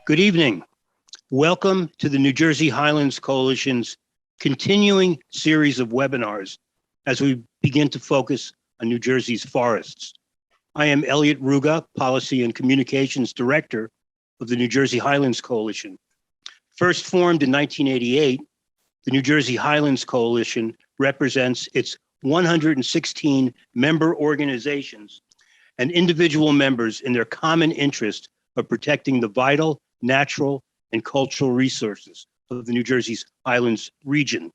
Good evening. Welcome to the New Jersey Highlands Coalition's continuing series of webinars as we begin to focus on New Jersey's forests. I am Elliot Ruga, Policy and Communications Director of the New Jersey Highlands Coalition. First formed in 1988, the New Jersey Highlands Coalition represents its 116 member organizations and individual members in their common interest of protecting the vital, natural, and cultural resources of the New Jersey's Highlands region.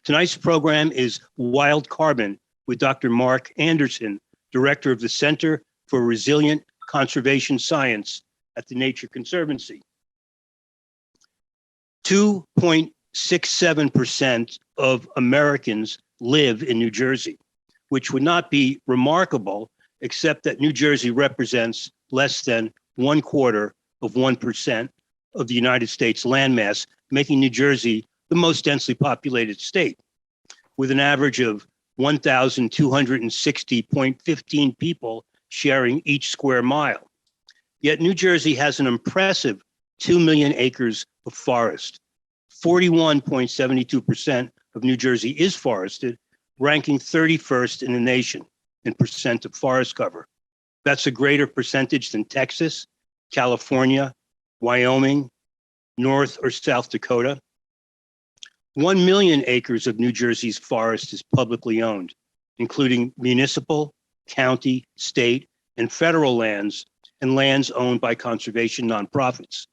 Tonight's program is Wild Carbon with Dr. Mark Anderson, Director of the Center for Resilient Conservation Science at the Nature Conservancy. 2.67% of Americans live in New Jersey, which would not be remarkable except that New Jersey represents less than 1/4 of the United States landmass, making New Jersey the most densely populated state, with an average of 1,260.15 people sharing each square mile. Yet New Jersey has an impressive 2 million acres of forest. 41.72% of New Jersey is forested, ranking 31st in the nation in percent of forest cover. That's a greater percentage than Texas, California, Wyoming, North or South Dakota. 1 million acres of New Jersey's forest is publicly owned, including municipal, county, state, and federal lands, and lands owned by conservation nonprofits.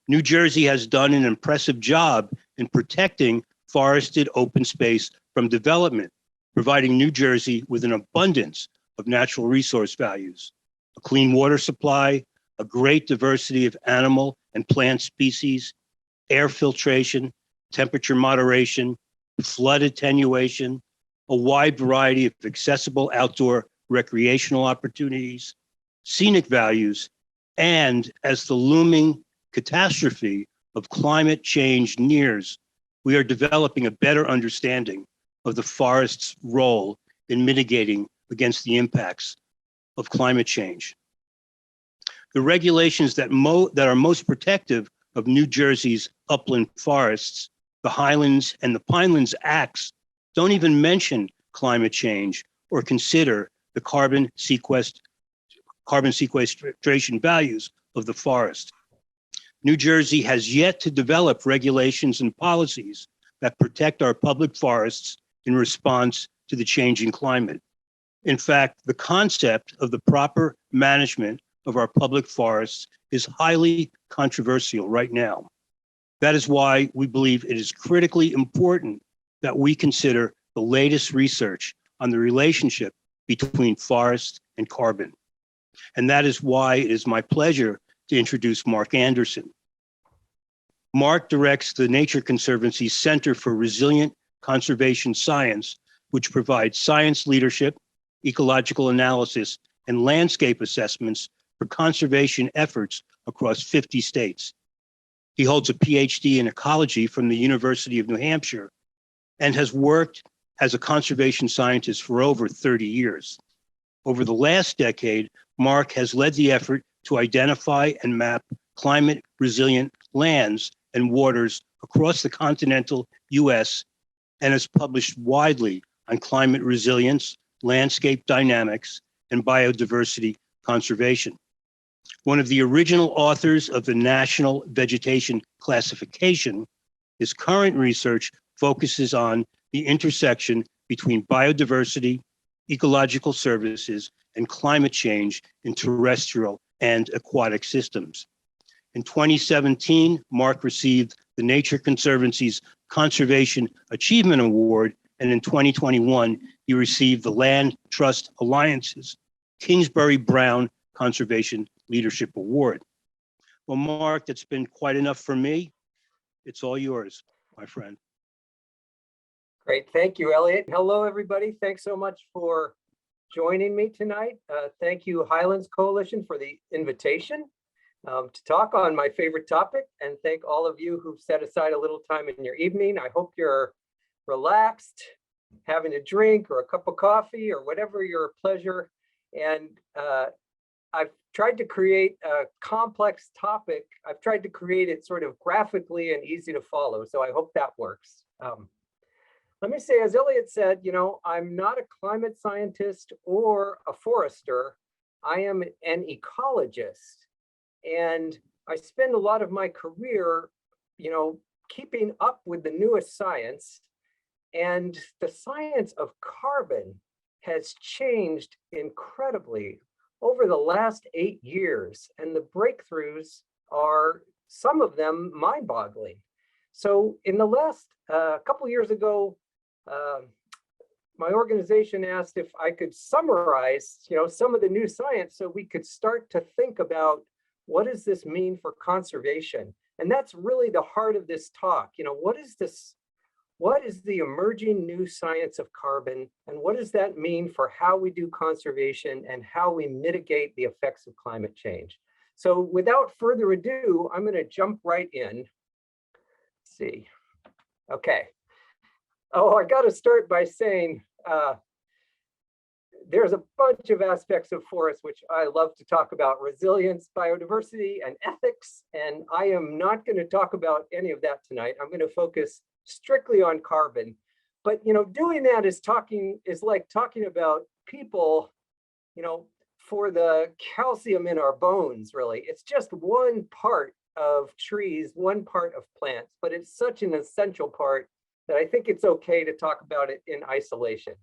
New Jersey has done an impressive job in protecting forested open space from development, providing New Jersey with an abundance of natural resource values, a clean water supply, a great diversity of animal and plant species, air filtration, temperature moderation, flood attenuation, a wide variety of accessible outdoor recreational opportunities, scenic values, and as the looming catastrophe of climate change nears, we are developing a better understanding of the forest's role in mitigating against the impacts of climate change. The regulations that are most protective of New Jersey's upland forests, the Highlands and the Pinelands Acts, don't even mention climate change or consider the carbon sequestration values of the forest. New Jersey has yet to develop regulations and policies that protect our public forests in response to the changing climate. In fact, the concept of the proper management of our public forests is highly controversial right now. That is why we believe it is critically important that we consider the latest research on the relationship between forest and carbon. And that is why it is my pleasure to introduce Mark Anderson. Mark directs the Nature Conservancy's Center for Resilient Conservation Science, which provides science leadership, ecological analysis, and landscape assessments for conservation efforts across 50 states. He holds a PhD in ecology from the University of New Hampshire and has worked as a conservation scientist for over 30 years. Over the last decade, Mark has led the effort to identify and map climate resilient lands and waters across the continental US and has published widely on climate resilience, landscape dynamics, and biodiversity conservation. One of the original authors of the National Vegetation Classification, his current research focuses on the intersection between biodiversity, ecological services, and climate change in terrestrial and aquatic systems. In 2017, Mark received the Nature Conservancy's Conservation Achievement Award, and in 2021, he received the Land Trust Alliance's Kingsbury Brown Conservation Leadership Award. Well, Mark, that's been quite enough for me. It's all yours, my friend. Great, thank you, Elliot. Hello, everybody. Thanks so much for joining me tonight. Thank you, Highlands Coalition, for the invitation to talk on my favorite topic, and thank all of you who've set aside a little time in your evening. I hope you're relaxed, having a drink or a cup of coffee or whatever your pleasure, and I've tried to create a complex topic. I've tried to create it sort of graphically and easy to follow. So I hope that works. Let me say, as Elliot said, you know, I'm not a climate scientist or a forester. I am an ecologist. And I spend a lot of my career, you know, keeping up with the newest science. And the science of carbon has changed incredibly over the last 8 years. And the breakthroughs are, some of them, mind-boggling. So in the last couple years ago, my organization asked if I could summarize, you know, some of the new science so we could start to think about what does this mean for conservation? And that's really the heart of this talk. You know, what is this? What is the emerging new science of carbon? And what does that mean for how we do conservation and how we mitigate the effects of climate change? So without further ado, I'm going to jump right in. Let's see. Okay. Oh, I got to start by saying there's a bunch of aspects of forests which I love to talk about: resilience, biodiversity, and ethics. And I am not going to talk about any of that tonight. I'm going to focus strictly on carbon. But, you know, doing that is like talking about people, you know, for the calcium in our bones, really. It's just one part of trees, one part of plants, but it's such an essential part that I think it's okay to talk about it in isolation.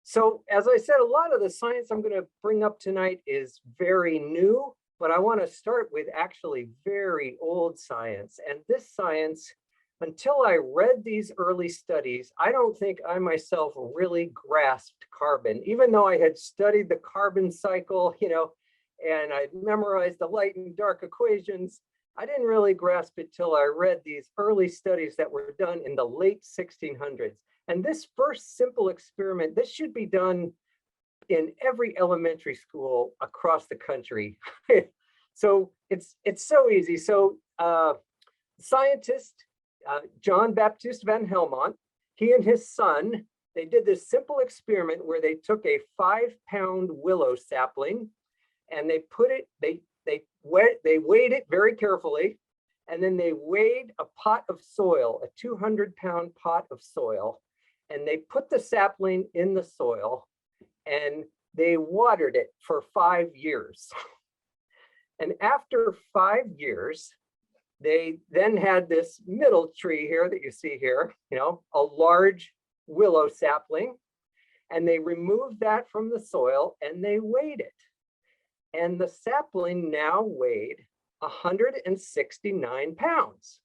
So as I said, a lot of the science I'm going to bring up tonight is very new, but I want to start with actually very old science. And this science, until I read these early studies, I don't think I myself really grasped carbon, even though I had studied the carbon cycle, you know, and I'd memorized the light and dark equations. I didn't really grasp it till I read these early studies that were done in the late 1600s. And this first simple experiment, this should be done in every elementary school across the country. So it's so easy. So scientist John Baptist van Helmont, he and his son, they did this simple experiment where they took a 5-pound willow sapling and they put it, they weighed it very carefully, and then they weighed a pot of soil, a 200-pound pot of soil, and they put the sapling in the soil and they watered it for 5 years. And after 5 years, they then had this middle tree here that you see here, you know, a large willow sapling, and they removed that from the soil and they weighed it. And the sapling now weighed 169 pounds.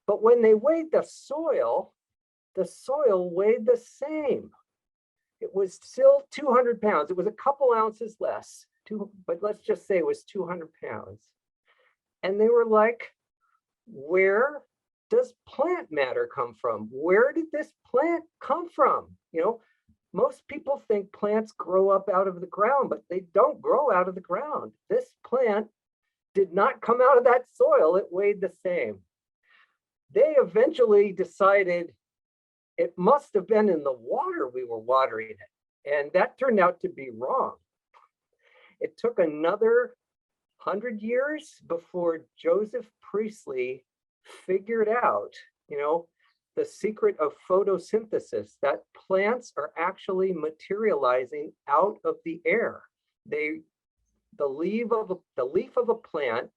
But when they weighed the soil weighed the same. It was still 200 pounds. It was a couple ounces less, but let's just say it was 200 pounds. And they were like, where does plant matter come from? Where did this plant come from? You know, most people think plants grow up out of the ground, but they don't grow out of the ground. This plant did not come out of that soil. It weighed the same. They eventually decided it must have been in the water we were watering it. And that turned out to be wrong. It took another 100 years before Joseph Priestley figured out, you know, the secret of photosynthesis, that plants are actually materializing out of the air. The leaf of a plant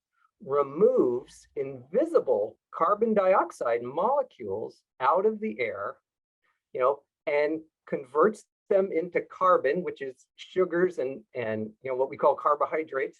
removes invisible carbon dioxide molecules out of the air, you know, and converts them into carbon, which is sugars and you know, what we call carbohydrates,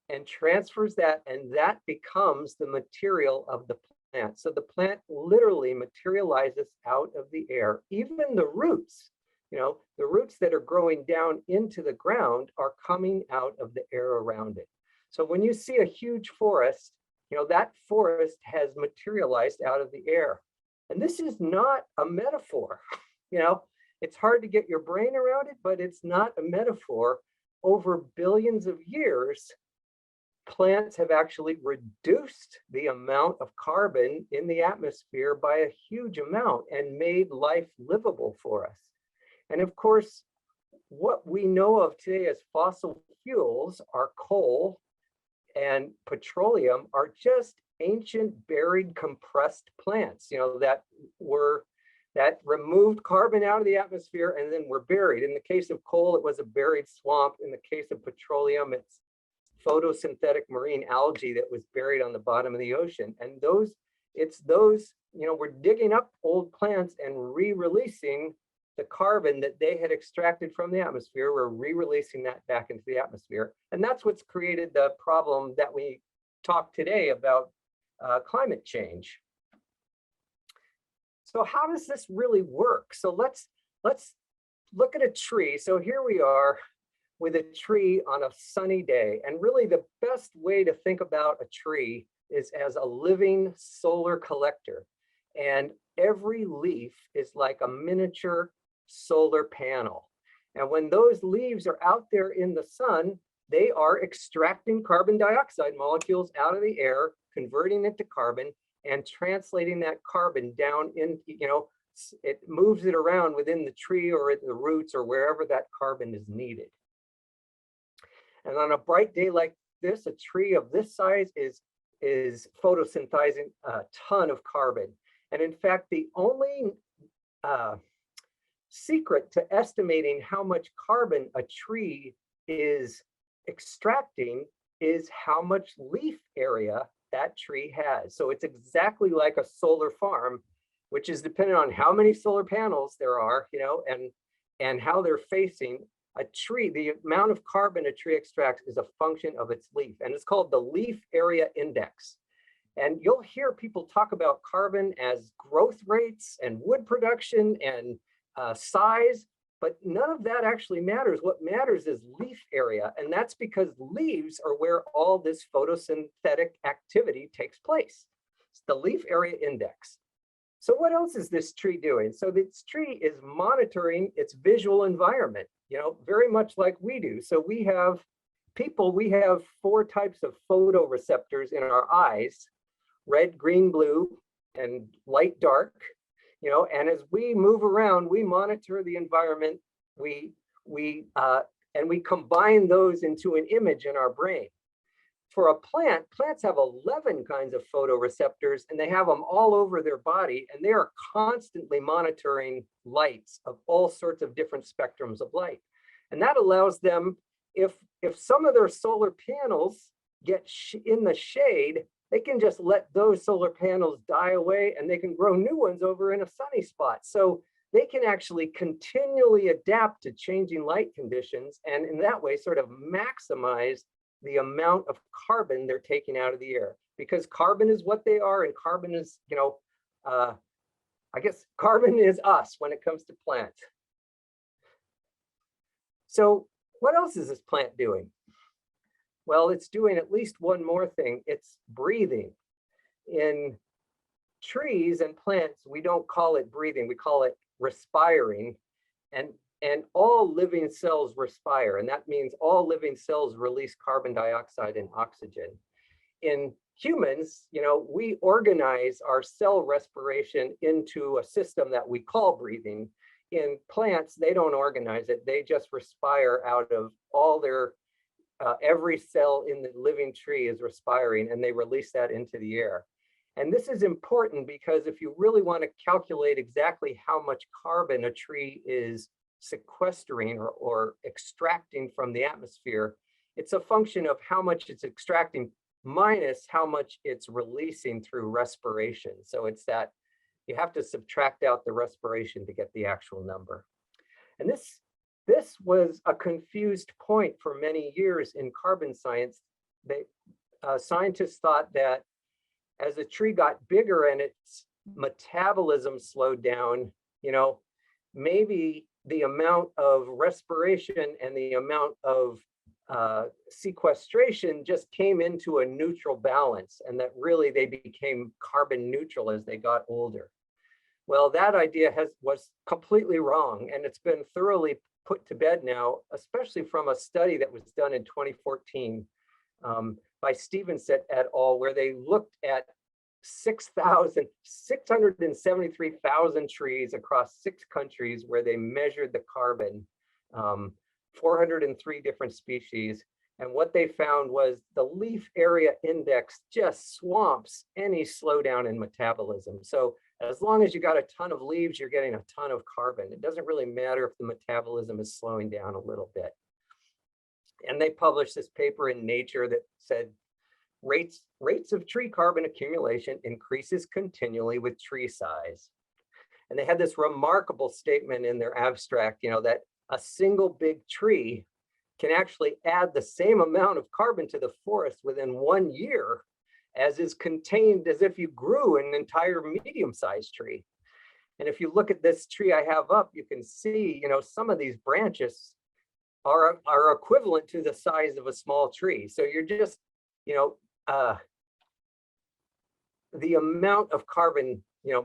and transfers that, and that becomes the material of the plant. So the plant literally materializes out of the air. Even the roots, you know, the roots that are growing down into the ground are coming out of the air around it. So when you see a huge forest, you know, that forest has materialized out of the air. And this is not a metaphor. You know, it's hard to get your brain around it, but it's not a metaphor. Over billions of years, plants have actually reduced the amount of carbon in the atmosphere by a huge amount and made life livable for us. And of course, what we know of today as fossil fuels are coal and petroleum are just ancient buried compressed plants, that removed carbon out of the atmosphere and then were buried. In the case of coal, it was a buried swamp. In the case of petroleum, it's photosynthetic marine algae that was buried on the bottom of the ocean. And we're digging up old plants and re-releasing the carbon that they had extracted from the atmosphere. We're re-releasing that back into the atmosphere. And that's what's created the problem that we talk today about climate change. So how does this really work? So let's look at a tree. So here we are with a tree on a sunny day. And really the best way to think about a tree is as a living solar collector. And every leaf is like a miniature solar panel. And when those leaves are out there in the sun, they are extracting carbon dioxide molecules out of the air, converting it to carbon, and translating that carbon down in, it moves it around within the tree or at the roots or wherever that carbon is needed. And on a bright day like this, a tree of this size is photosynthesizing a ton of carbon. And in fact, the only secret to estimating how much carbon a tree is extracting is how much leaf area that tree has. So it's exactly like a solar farm, which is dependent on how many solar panels there are, and how they're facing. A tree, the amount of carbon a tree extracts is a function of its leaf, and it's called the leaf area index. And you'll hear people talk about carbon as growth rates and wood production and size, but none of that actually matters. What matters is leaf area, and that's because leaves are where all this photosynthetic activity takes place. It's the leaf area index. So what else is this tree doing? So this tree is monitoring its visual environment, very much like we do. So we have 4 types of photoreceptors in our eyes: red, green, blue, and light, dark. And as we move around, we monitor the environment. And we combine those into an image in our brain. For a plant, plants have 11 kinds of photoreceptors, and they have them all over their body, and they are constantly monitoring lights of all sorts of different spectrums of light. And that allows them, if some of their solar panels get in the shade, they can just let those solar panels die away and they can grow new ones over in a sunny spot. So they can actually continually adapt to changing light conditions, and in that way sort of maximize the amount of carbon they're taking out of the air, because carbon is what they are, and carbon is, I guess carbon is us when it comes to plants. So what else is this plant doing? Well, it's doing at least one more thing. It's breathing. In trees and plants, we don't call it breathing, we call it respiring. And all living cells respire, and that means all living cells release carbon dioxide and oxygen. In humans, we organize our cell respiration into a system that we call breathing. In plants, they don't organize it. They just respire out of all their, every cell in the living tree is respiring, and they release that into the air. And this is important because if you really want to calculate exactly how much carbon a tree is sequestering or extracting from the atmosphere, it's a function of how much it's extracting minus how much it's releasing through respiration. So it's that you have to subtract out the respiration to get the actual number. And this was a confused point for many years in carbon science. Scientists thought that as a tree got bigger and its metabolism slowed down, maybe the amount of respiration and the amount of sequestration just came into a neutral balance, and that really they became carbon neutral as they got older. Well, that idea was completely wrong, and it's been thoroughly put to bed now, especially from a study that was done in 2014 by Stevenson et al., where they looked at 673,000 trees across 6 countries, where they measured the carbon 403 different species. And what they found was the leaf area index just swamps any slowdown in metabolism. So as long as you got a ton of leaves, you're getting a ton of carbon. It doesn't really matter if the metabolism is slowing down a little bit. And they published this paper in Nature that said rates of tree carbon accumulation increases continually with tree size. And they had this remarkable statement in their abstract, that a single big tree can actually add the same amount of carbon to the forest within 1 year as is contained as if you grew an entire medium-sized tree. And if you look at this tree I have up, you can see, some of these branches are equivalent to the size of a small tree. So you're just, the amount of carbon,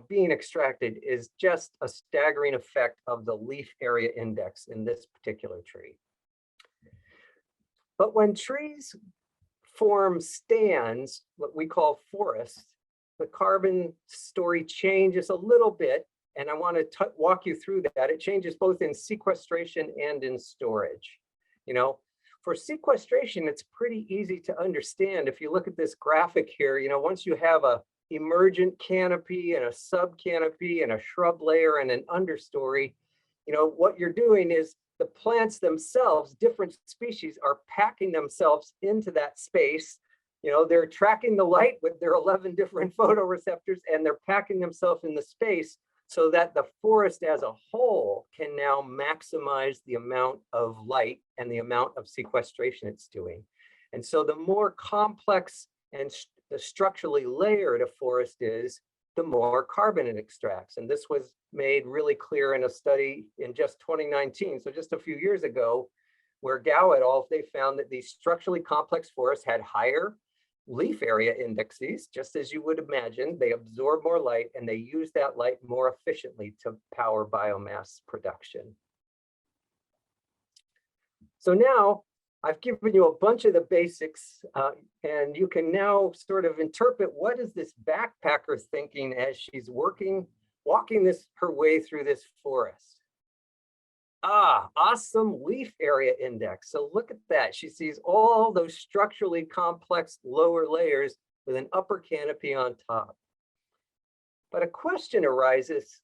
being extracted is just a staggering effect of the leaf area index in this particular tree. But when trees form stands, what we call forests, the carbon story changes a little bit. And I want to walk you through that. It changes both in sequestration and in storage. For sequestration, it's pretty easy to understand. If you look at this graphic here, once you have a emergent canopy and a subcanopy and a shrub layer and an understory, what you're doing is the plants themselves, different species, are packing themselves into that space. They're tracking the light with their 11 different photoreceptors, and they're packing themselves in the space so that the forest as a whole can now maximize the amount of light and the amount of sequestration it's doing. And so the more complex and the structurally layered a forest is, the more carbon it extracts. And this was made really clear in a study in just 2019, so just a few years ago, where Gao et al., they found that these structurally complex forests had higher leaf area indexes, just as you would imagine. They absorb more light and they use that light more efficiently to power biomass production. So now I've given you a bunch of the basics, and you can now sort of interpret what is this backpacker thinking as she's walking her way through this forest. Awesome leaf area index. So look at that. She sees all those structurally complex lower layers with an upper canopy on top. But a question arises,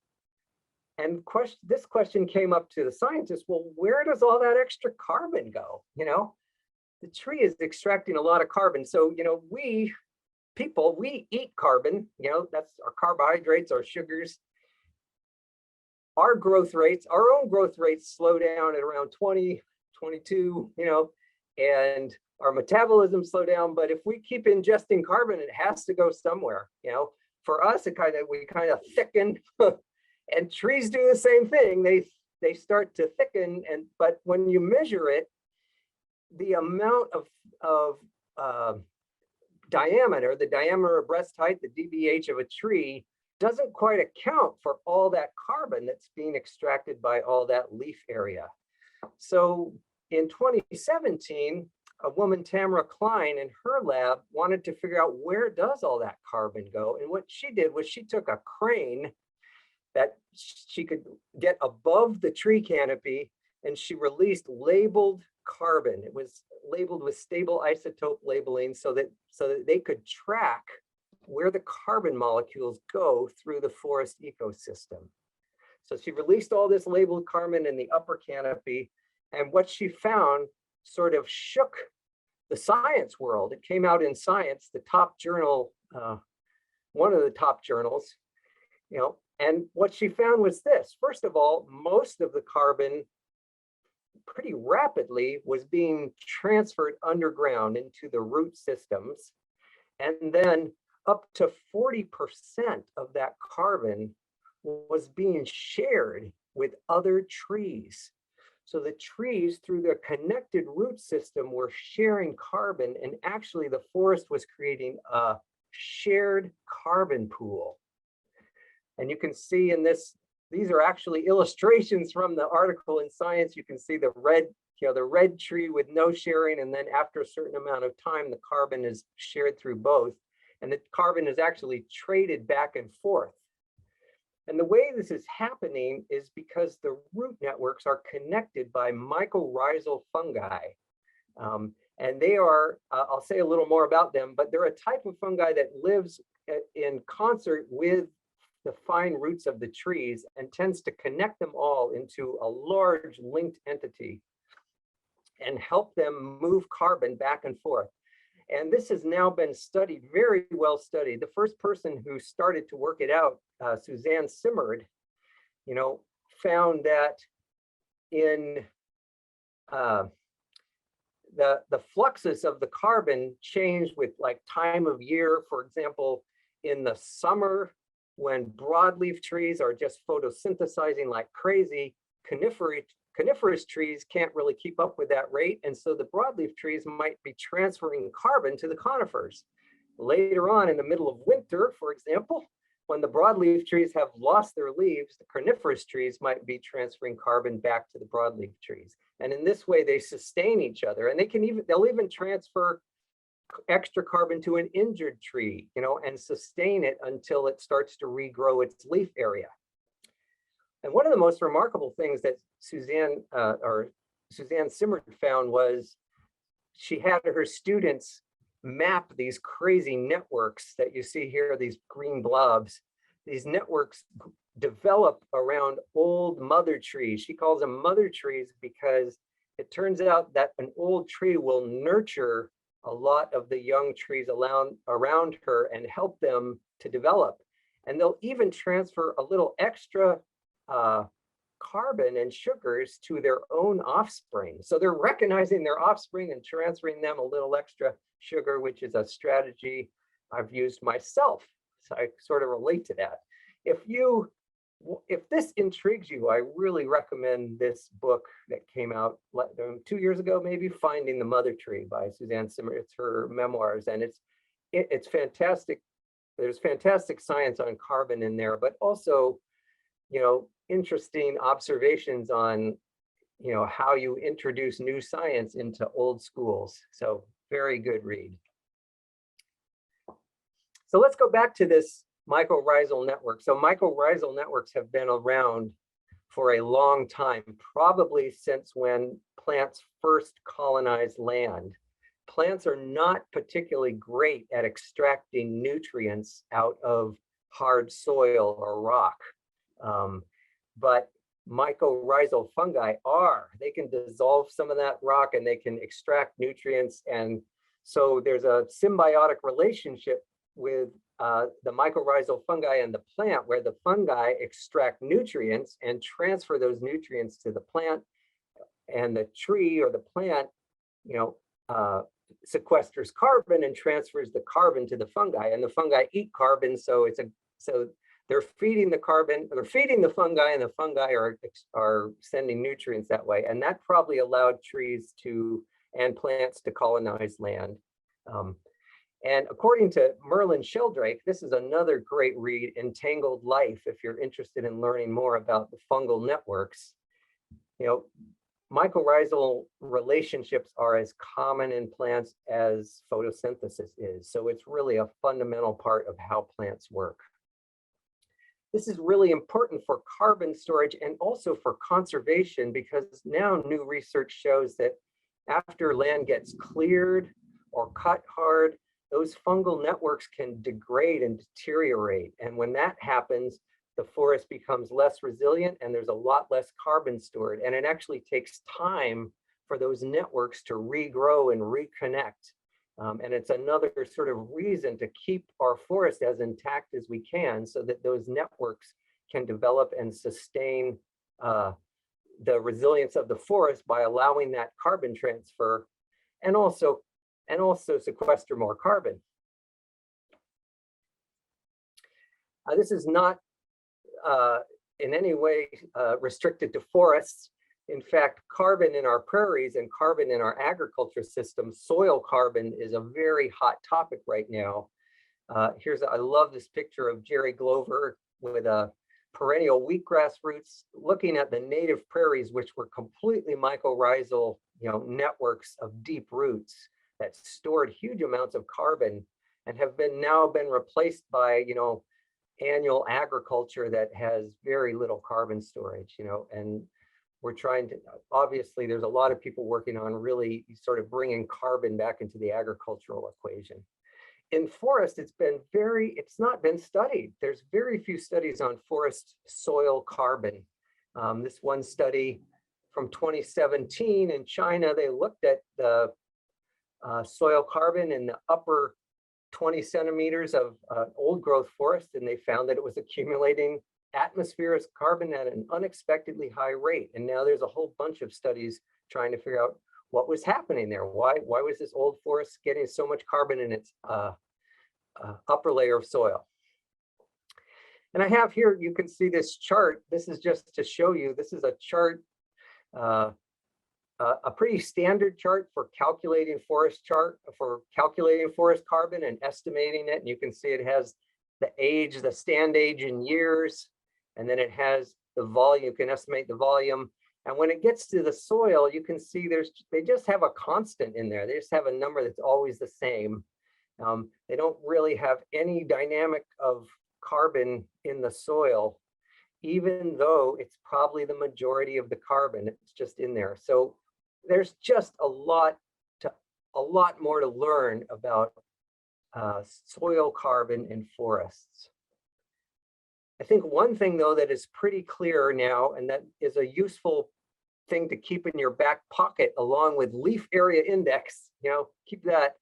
and this question came up to the scientists. Well, where does all that extra carbon go? The tree is extracting a lot of carbon. So, we people, we eat carbon, that's our carbohydrates, our sugars. Our growth rates, our own growth rates slow down at around 20, 22, and our metabolism slow down. But if we keep ingesting carbon, it has to go somewhere. For us, we kind of thicken, and trees do the same thing. They start to thicken, but when you measure it, the amount of diameter, the diameter of breast height, the DBH of a tree, doesn't quite account for all that carbon that's being extracted by all that leaf area. So in 2017, a woman, Tamara Klein, in her lab wanted to figure out where does all that carbon go. And what she did was she took a crane that she could get above the tree canopy, and she released labeled carbon. It was labeled with stable isotope labeling so that they could track where the carbon molecules go through the forest ecosystem. So she released all this labeled carbon in the upper canopy, and what she found sort of shook the science world. It came out in Science, the top journal, one of the top journals, and what she found was this. First of all, most of the carbon pretty rapidly was being transferred underground into the root systems, and then up to 40% of that carbon was being shared with other trees. So the trees, through their connected root system, were sharing carbon, and actually the forest was creating a shared carbon pool. And you can see in this, these are actually illustrations from the article in Science. You can see the red, the red tree with no sharing, and then after a certain amount of time, the carbon is shared through both. And the carbon is actually traded back and forth. And the way this is happening is because the root networks are connected by mycorrhizal fungi. And they are, I'll say a little more about them, but they're a type of fungi that lives in concert with the fine roots of the trees and tends to connect them all into a large linked entity and help them move carbon back and forth. And this has now been studied, very well studied. The first person who started to work it out, Suzanne Simard, found that in the fluxus of the carbon changed with like time of year. For example, in the summer, when broadleaf trees are just photosynthesizing like crazy, coniferous trees can't really keep up with that rate. And so the broadleaf trees might be transferring carbon to the conifers. Later on in the middle of winter, for example, when the broadleaf trees have lost their leaves, the coniferous trees might be transferring carbon back to the broadleaf trees. And in this way, they sustain each other, and they'll even transfer extra carbon to an injured tree, and sustain it until it starts to regrow its leaf area. And one of the most remarkable things that Suzanne Simard found was she had her students map these crazy networks that you see here, these green blobs. These networks develop around old mother trees. She calls them mother trees because it turns out that an old tree will nurture a lot of the young trees around her and help them to develop. And they'll even transfer a little extra carbon and sugars to their own offspring. So they're recognizing their offspring and transferring them a little extra sugar, which is a strategy I've used myself. So I sort of relate to that. If this intrigues you, I really recommend this book that came out 2 years ago, maybe, Finding the Mother Tree by Suzanne Simard. It's her memoirs, and it's fantastic. There's fantastic science on carbon in there, but also, interesting observations on, how you introduce new science into old schools. So very good read. So let's go back to this mycorrhizal network. So mycorrhizal networks have been around for a long time, probably since when plants first colonized land. Plants are not particularly great at extracting nutrients out of hard soil or rock, but mycorrhizal fungi are. They can dissolve some of that rock and they can extract nutrients. And so there's a symbiotic relationship with the mycorrhizal fungi and the plant, where the fungi extract nutrients and transfer those nutrients to the plant, and the tree or the plant, sequesters carbon and transfers the carbon to the fungi, and the fungi eat carbon. So they're feeding the carbon, they're feeding the fungi, and the fungi are sending nutrients that way. And that probably allowed trees and plants to colonize land. And according to Merlin Sheldrake, this is another great read, Entangled Life, if you're interested in learning more about the fungal networks. Mycorrhizal relationships are as common in plants as photosynthesis is. So it's really a fundamental part of how plants work. This is really important for carbon storage and also for conservation, because now new research shows that after land gets cleared or cut hard, those fungal networks can degrade and deteriorate. And when that happens, the forest becomes less resilient and there's a lot less carbon stored. And it actually takes time for those networks to regrow and reconnect. And it's another sort of reason to keep our forest as intact as we can, so that those networks can develop and sustain the resilience of the forest by allowing that carbon transfer and also sequester more carbon. This is not in any way restricted to forests. In fact, carbon in our prairies and carbon in our agriculture system, soil carbon, is a very hot topic right now. I love this picture of Jerry Glover with a perennial wheatgrass roots looking at the native prairies, which were completely mycorrhizal, networks of deep roots that stored huge amounts of carbon and have now been replaced by, annual agriculture that has very little carbon storage, and we're trying to, obviously, there's a lot of people working on really sort of bringing carbon back into the agricultural equation. In forest, it's not been studied. There's very few studies on forest soil carbon. This one study from 2017 in China, they looked at the soil carbon in the upper 20 centimeters of old growth forest, and they found that it was accumulating atmospheric carbon at an unexpectedly high rate. And now there's a whole bunch of studies trying to figure out what was happening there. Why was this old forest getting so much carbon in its upper layer of soil? And I have here, you can see this chart. This is just to show you, this is a chart, a pretty standard chart for calculating forest carbon and estimating it. And you can see it has the age, the stand age in years, and then it has the volume. You can estimate the volume. And when it gets to the soil, you can see they just have a constant in there. They just have a number that's always the same. They don't really have any dynamic of carbon in the soil, even though it's probably the majority of the carbon. It's just in there. So there's just a lot more to learn about soil carbon in forests. I think one thing, though, that is pretty clear now, and that is a useful thing to keep in your back pocket along with leaf area index, keep that,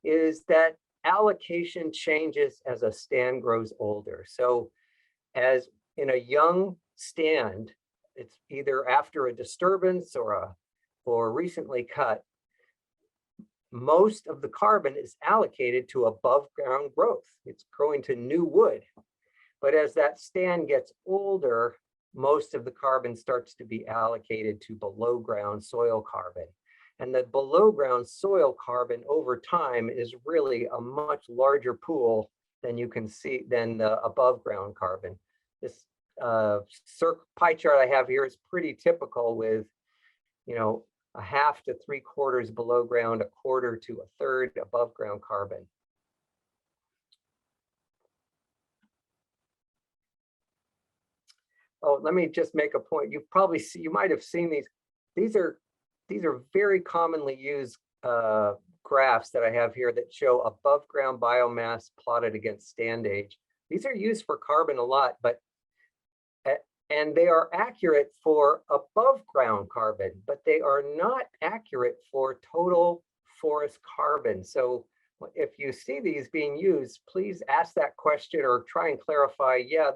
is that allocation changes as a stand grows older. So as in a young stand, it's either after a disturbance or recently cut, most of the carbon is allocated to above ground growth. It's growing to new wood. But as that stand gets older, most of the carbon starts to be allocated to below ground soil carbon. And the below ground soil carbon over time is really a much larger pool than you can see than the above ground carbon. This pie chart I have here is pretty typical with, a half to 3/4 below ground, 1/4 to 1/3 above ground carbon. Oh, let me just make a point. You might have seen these. These are very commonly used graphs that I have here that show above ground biomass plotted against stand age. These are used for carbon a lot, and they are accurate for above ground carbon, but they are not accurate for total forest carbon. So if you see these being used, please ask that question or try and clarify, yeah,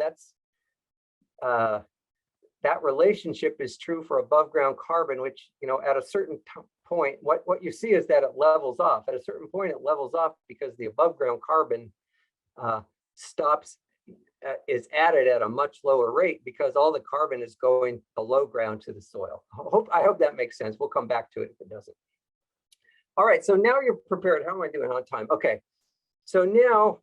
that relationship is true for above ground carbon, which, at a certain point, what you see is that it levels off. At a certain point, it levels off because the above ground carbon is added at a much lower rate because all the carbon is going below ground to the soil. I hope that makes sense. We'll come back to it if it doesn't. All right, so now you're prepared. How am I doing on time? Okay, so now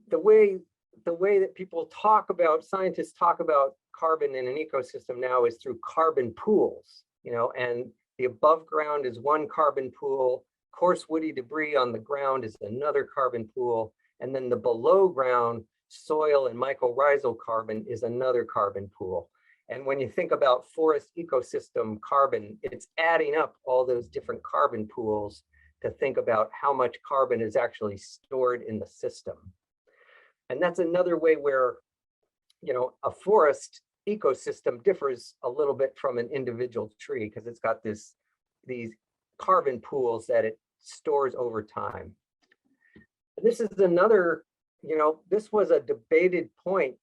the way that scientists talk about carbon in an ecosystem now is through carbon pools, and the above ground is one carbon pool, coarse woody debris on the ground is another carbon pool, and then the below ground soil and mycorrhizal carbon is another carbon pool. And when you think about forest ecosystem carbon, it's adding up all those different carbon pools to think about how much carbon is actually stored in the system. And that's another way where, a forest ecosystem differs a little bit from an individual tree because it's got these carbon pools that it stores over time. And this is another, this was a debated point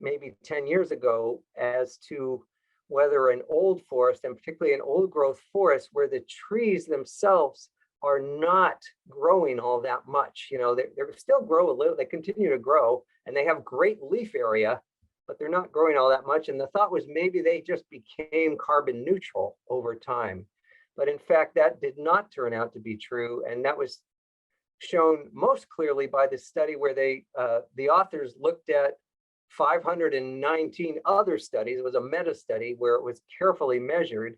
maybe 10 years ago as to whether an old forest, and particularly an old growth forest where the trees themselves are not growing all that much. They still grow a little, they continue to grow, and they have great leaf area, but they're not growing all that much. And the thought was maybe they just became carbon neutral over time. But in fact, that did not turn out to be true. And that was shown most clearly by the study where the authors looked at 519 other studies. It was a meta study where it was carefully measured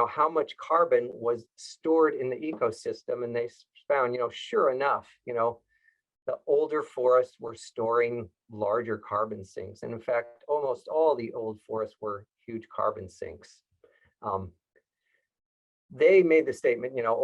how much carbon was stored in the ecosystem, and they found, sure enough, the older forests were storing larger carbon sinks. And in fact, almost all the old forests were huge carbon sinks. They made the statement, you know,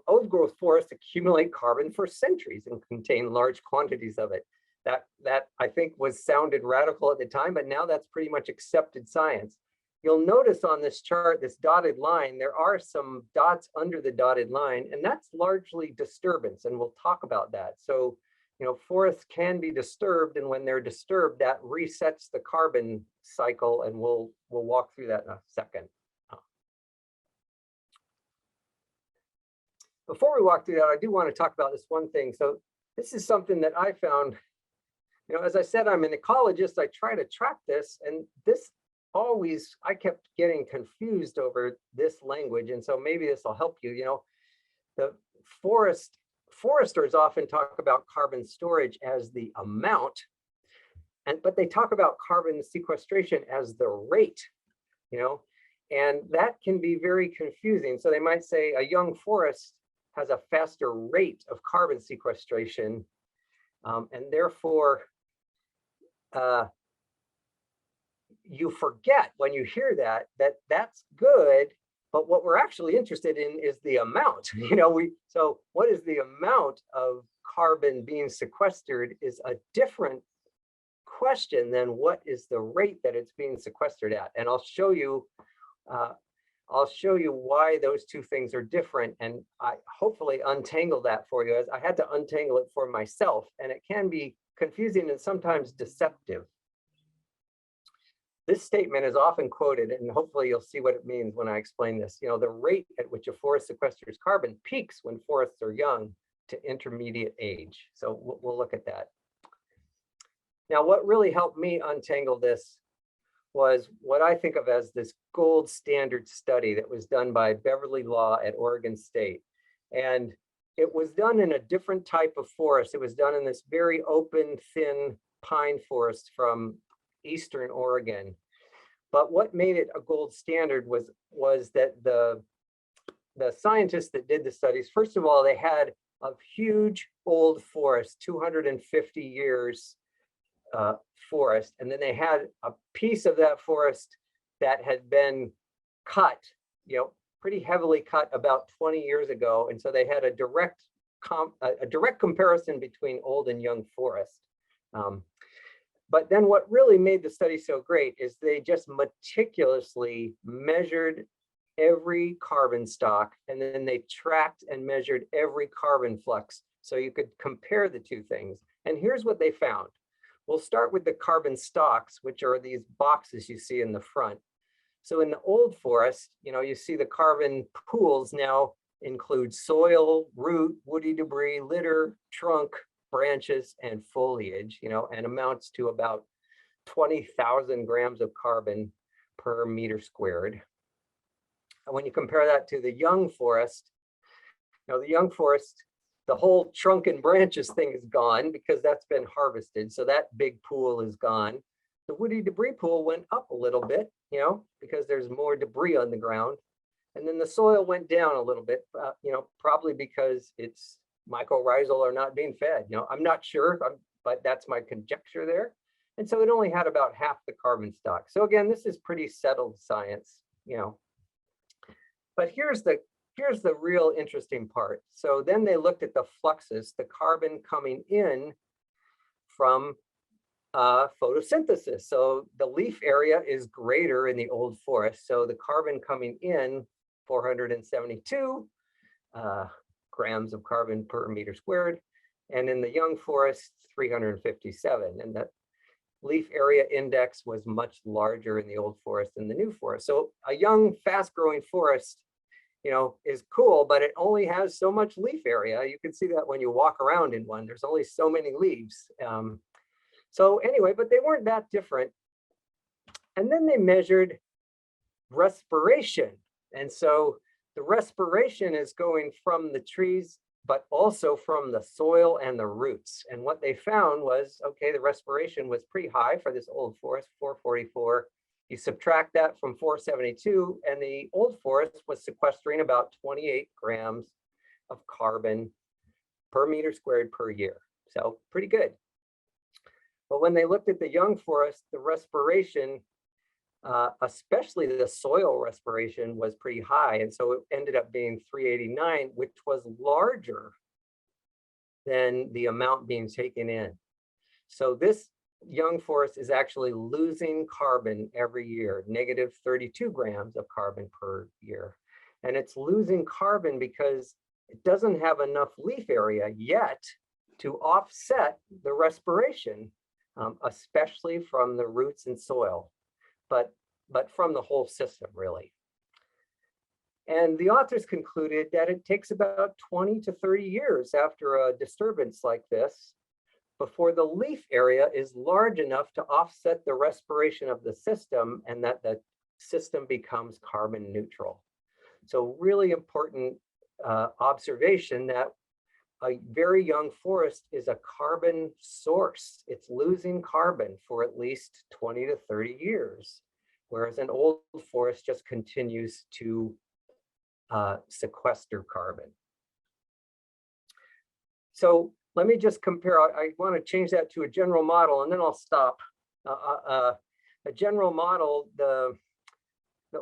old growth forests accumulate carbon for centuries and contain large quantities of it. That I think sounded radical at the time, but now that's pretty much accepted science. You'll notice on this chart, this dotted line, there are some dots under the dotted line, and that's largely disturbance, and we'll talk about that. So, you know, forests can be disturbed, and when they're disturbed, that resets the carbon cycle, and we'll walk through that in a second. Before we walk through that, I do want to talk about this one thing. So this is something that I found, you know, as I said, I'm an ecologist, I try to track this, and this always, I kept getting confused over this language. And so maybe this will help you. You know, the foresters often talk about carbon storage as the amount, but they talk about carbon sequestration as the rate, you know, and that can be very confusing. So they might say a young forest has a faster rate of carbon sequestration, and therefore you forget when you hear that that's good, but what we're actually interested in is the amount. You know, so what is the amount of carbon being sequestered is a different question than what is the rate that it's being sequestered at. And I'll show you why those two things are different, and I hopefully untangle that for you, as I had to untangle it for myself, and it can be confusing and sometimes deceptive. This statement is often quoted, and hopefully you'll see what it means when I explain this. You know, the rate at which a forest sequesters carbon peaks when forests are young to intermediate age. So we'll look at that. Now, what really helped me untangle this was what I think of as this gold standard study that was done by Beverly Law at Oregon State. And it was done in a different type of forest. It was done in this very open, thin pine forest from Eastern Oregon. But what made it a gold standard was that the scientists that did the studies, first of all, they had a huge old forest, 250 years forest, and then they had a piece of that forest that had been cut, you know, pretty heavily cut about 20 years ago, and so they had a direct comparison between old and young forest. But then what really made the study so great is they just meticulously measured every carbon stock, and then they tracked and measured every carbon flux so you could compare the two things. And here's what they found. We'll start with the carbon stocks, which are these boxes you see in the front. So in the old forest, you know, you see the carbon pools now include soil, root, woody debris, litter, trunk, branches, and foliage, you know, and amounts to about 20,000 grams of carbon per meter squared. And when you compare that to the young forest, you know, the young forest, the whole trunk and branches thing is gone because that's been harvested. So that big pool is gone. The woody debris pool went up a little bit, you know, because there's more debris on the ground. And then the soil went down a little bit, you know, probably because it's mycorrhizal are not being fed. You know, I'm not sure, but that's my conjecture there. And so it only had about half the carbon stock. So again, this is pretty settled science, you know. But here's the real interesting part. So then they looked at the fluxes, the carbon coming in from photosynthesis. So the leaf area is greater in the old forest. So the carbon coming in, 472 grams of carbon per meter squared. And in the young forest, 357. And that leaf area index was much larger in the old forest than the new forest. So a young, fast-growing forest, you know, is cool, but it only has so much leaf area. You can see that when you walk around in one, there's only so many leaves. So anyway, but they weren't that different. And then they measured respiration. And so the respiration is going from the trees, but also from the soil and the roots. And what they found was, okay, the respiration was pretty high for this old forest, 444. You subtract that from 472, and the old forest was sequestering about 28 grams of carbon per meter squared per year. So pretty good. But when they looked at the young forest, the respiration, especially the soil respiration, was pretty high. And so it ended up being 389, which was larger than the amount being taken in. So this young forest is actually losing carbon every year, negative 32 grams of carbon per year. And it's losing carbon because it doesn't have enough leaf area yet to offset the respiration, especially from the roots and soil, but from the whole system, really. And the authors concluded that it takes about 20 to 30 years after a disturbance like this before the leaf area is large enough to offset the respiration of the system and that the system becomes carbon neutral. So really important observation that a very young forest is a carbon source. It's losing carbon for at least 20 to 30 years, whereas an old forest just continues to sequester carbon. So let me just compare. I want to change that to a general model, and then I'll stop. A general model, the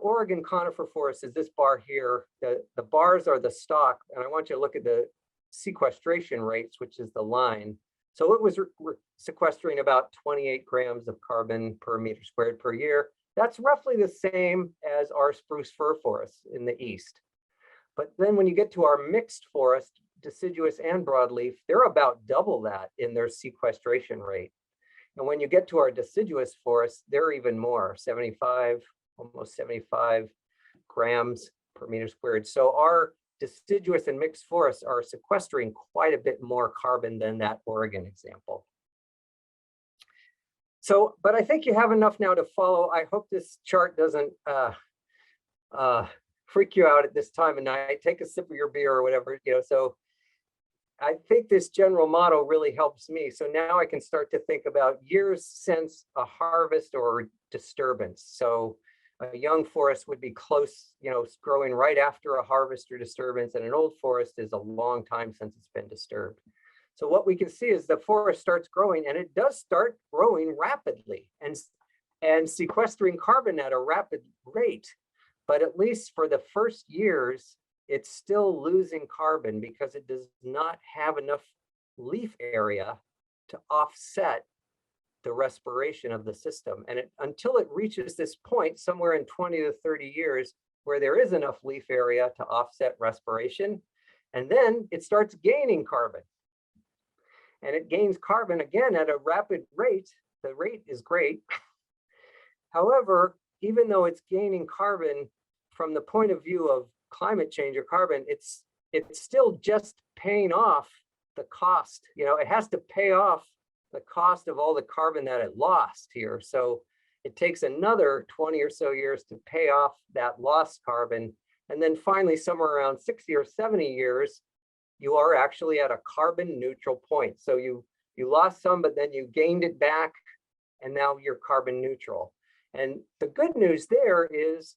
Oregon conifer forest is this bar here. The bars are the stock, and I want you to look at the sequestration rates, which is the line. So it was sequestering about 28 grams of carbon per meter squared per year. That's roughly the same as our spruce fir forests in the east. But then when you get to our mixed forest, deciduous and broadleaf, they're about double that in their sequestration rate. And when you get to our deciduous forests, they're even more, 75, almost 75 grams per meter squared. So our deciduous and mixed forests are sequestering quite a bit more carbon than that Oregon example. So, but I think you have enough now to follow. I hope this chart doesn't freak you out at this time of night. Take a sip of your beer or whatever, so I think this general model really helps me. So now I can start to think about years since a harvest or disturbance. So a young forest would be close, growing right after a harvest or disturbance, and an old forest is a long time since it's been disturbed. So what we can see is the forest starts growing, and it does start growing rapidly and sequestering carbon at a rapid rate. But at least for the first years, it's still losing carbon because it does not have enough leaf area to offset the respiration of the system. And until it reaches this point, somewhere in 20 to 30 years, where there is enough leaf area to offset respiration, and then it starts gaining carbon. And it gains carbon again at a rapid rate. The rate is great. However, even though it's gaining carbon from the point of view of climate change or carbon, it's still just paying off the cost. It has to pay off the cost of all the carbon that it lost here. So it takes another 20 or so years to pay off that lost carbon. And then finally, somewhere around 60 or 70 years, you are actually at a carbon neutral point. So you lost some, but then you gained it back, and now you're carbon neutral. And the good news there is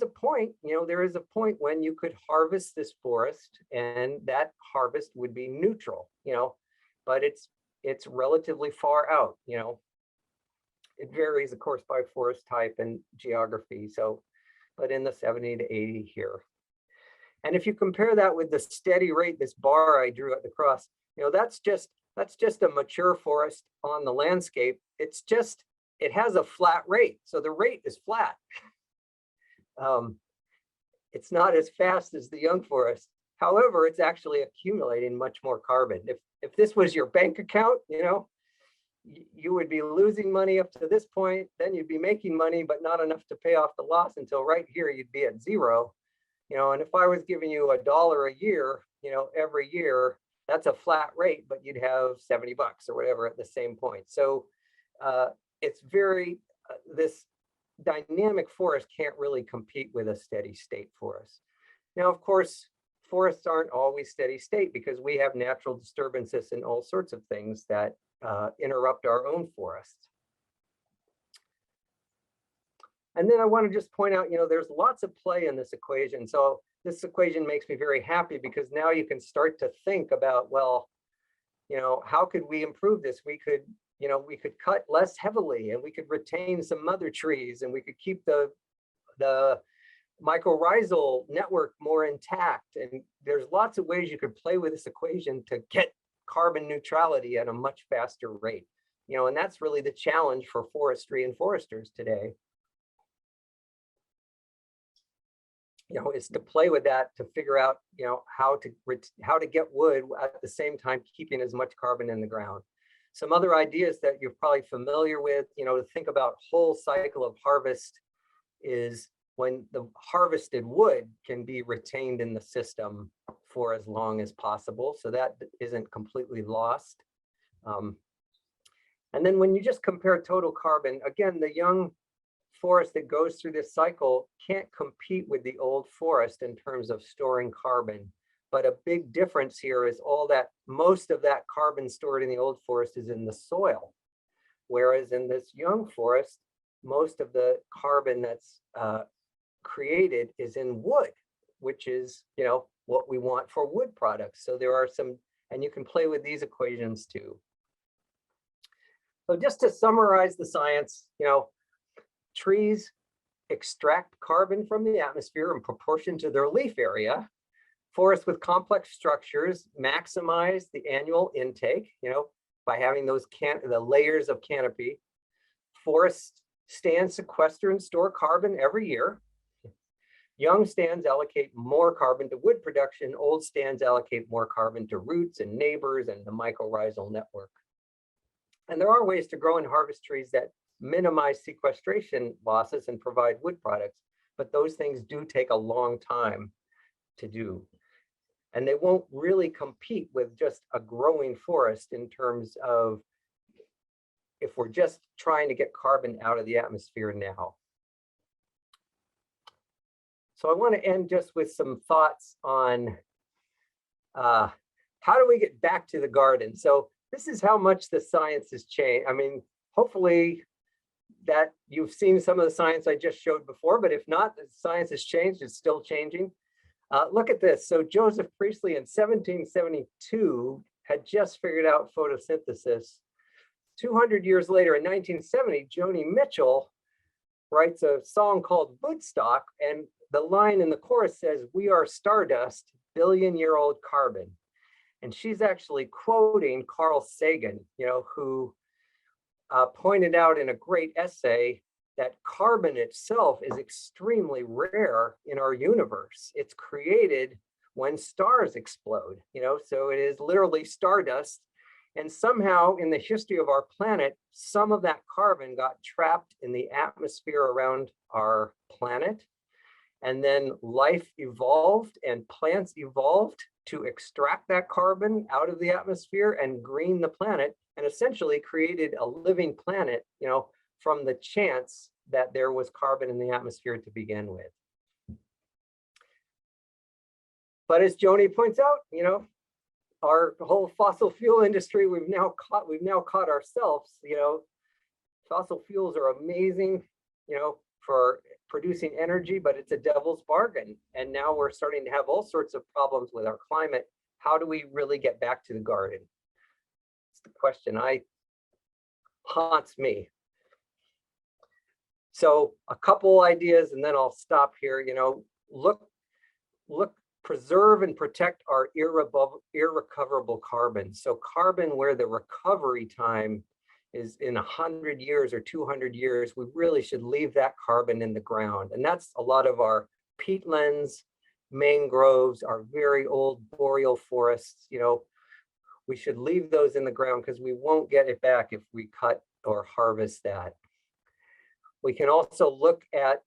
a point when you could harvest this forest, and that harvest would be neutral, but it's relatively far out, It varies, of course, by forest type and geography. So, but in the 70 to 80 here. And if you compare that with the steady rate, this bar I drew at the cross, that's just a mature forest on the landscape. It has a flat rate. So the rate is flat. It's not as fast as the young forest. However, it's actually accumulating much more carbon. If this was your bank account, you would be losing money up to this point, then you'd be making money, but not enough to pay off the loss until right here, you'd be at zero. And if I was giving you $1 a year, every year, that's a flat rate, but you'd have $70 or whatever at the same point. So it's this dynamic forest can't really compete with a steady state forest. Now, of course, forests aren't always steady state because we have natural disturbances and all sorts of things that interrupt our own forests. And then I want to just point out, there's lots of play in this equation. So this equation makes me very happy because now you can start to think about, well, how could we improve this? We could, we could cut less heavily, and we could retain some mother trees, and we could keep the mycorrhizal network more intact. And there's lots of ways you could play with this equation to get carbon neutrality at a much faster rate. And that's really the challenge for forestry and foresters today. Is to play with that to figure out, how to get wood at the same time keeping as much carbon in the ground. Some other ideas that you're probably familiar with, to think about whole cycle of harvest is when the harvested wood can be retained in the system for as long as possible, so that isn't completely lost. And then when you just compare total carbon, again, the young forest that goes through this cycle can't compete with the old forest in terms of storing carbon. But a big difference here is most of that carbon stored in the old forest is in the soil. Whereas in this young forest, most of the carbon that's created is in wood, which is, what we want for wood products. So there are some, and you can play with these equations too. So just to summarize the science, trees extract carbon from the atmosphere in proportion to their leaf area. Forests with complex structures maximize the annual intake, by having the layers of canopy. Forests stands sequester and store carbon every year. Young stands allocate more carbon to wood production. Old stands allocate more carbon to roots and neighbors and the mycorrhizal network. And there are ways to grow and harvest trees that minimize sequestration losses and provide wood products, but those things do take a long time to do. And they won't really compete with just a growing forest in terms of if we're just trying to get carbon out of the atmosphere now. So I want to end just with some thoughts on how do we get back to the garden? So this is how much the science has changed. I mean, hopefully that you've seen some of the science I just showed before, but if not, the science has changed, it's still changing. Look at this. So Joseph Priestley in 1772 had just figured out photosynthesis. 200 years later, in 1970, Joni Mitchell writes a song called Woodstock, and the line in the chorus says, "We are stardust, billion-year-old carbon." And she's actually quoting Carl Sagan, who pointed out in a great essay that carbon itself is extremely rare in our universe. It's created when stars explode, so it is literally stardust. And somehow in the history of our planet, some of that carbon got trapped in the atmosphere around our planet. And then life evolved and plants evolved to extract that carbon out of the atmosphere and green the planet, and essentially created a living planet, from the chance that there was carbon in the atmosphere to begin with. But as Joni points out, our whole fossil fuel industry, we've now caught ourselves. Fossil fuels are amazing, for producing energy, but it's a devil's bargain. And now we're starting to have all sorts of problems with our climate. How do we really get back to the garden? It's the question haunts me. So a couple ideas, and then I'll stop here. Preserve and protect our irrecoverable carbon. So carbon where the recovery time is in 100 years or 200 years, we really should leave that carbon in the ground. And that's a lot of our peatlands, mangroves, our very old boreal forests. We should leave those in the ground because we won't get it back if we cut or harvest that. We can also look at,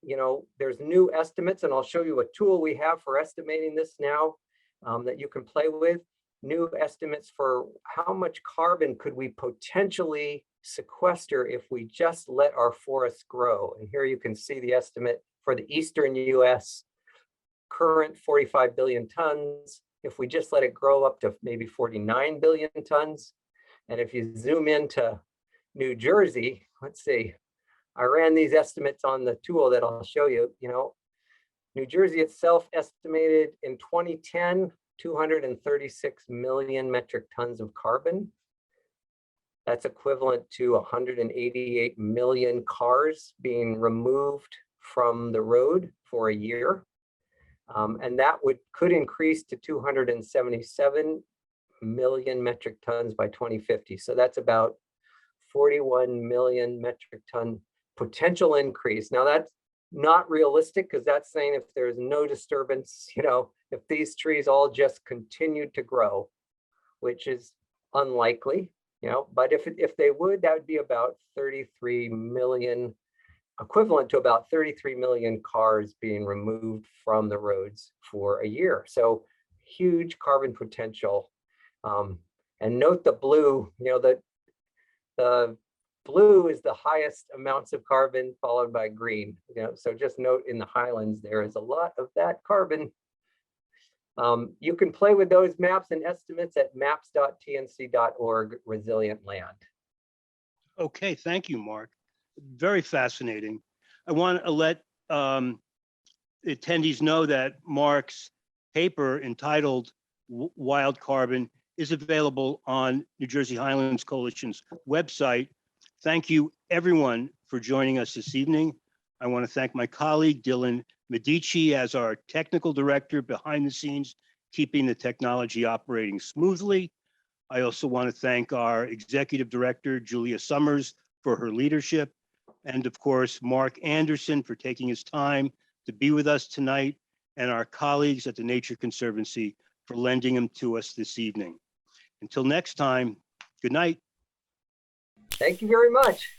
there's new estimates, and I'll show you a tool we have for estimating this now that you can play with. New estimates for how much carbon could we potentially sequester if we just let our forests grow. And here you can see the estimate for the eastern US, current 45 billion tons. If we just let it grow up to maybe 49 billion tons. And if you zoom into New Jersey, let's see, I ran these estimates on the tool that I'll show you. New Jersey itself estimated in 2010 236 million metric tons of carbon. That's equivalent to 188 million cars being removed from the road for a year. And that could increase to 277 million metric tons by 2050. So that's about 41 million metric ton potential increase. Now that's not realistic, because that's saying if there's no disturbance, if these trees all just continued to grow, which is unlikely, but if they would, that would be about 33 million, equivalent to about 33 million cars being removed from the roads for a year. So huge carbon potential. And note the blue, the blue is the highest amounts of carbon, followed by green. So just note in the highlands, there is a lot of that carbon. You can play with those maps and estimates at maps.tnc.org, resilient land. Okay, thank you, Mark. Very fascinating. I want to let attendees know that Mark's paper entitled Wild Carbon is available on New Jersey Highlands Coalition's website. Thank you, everyone, for joining us this evening. I want to thank my colleague, Dylan Medici, as our technical director behind the scenes, keeping the technology operating smoothly. I also want to thank our executive director, Julia Summers, for her leadership. And of course, Mark Anderson for taking his time to be with us tonight, and our colleagues at the Nature Conservancy for lending them to us this evening. Until next time, good night. Thank you very much.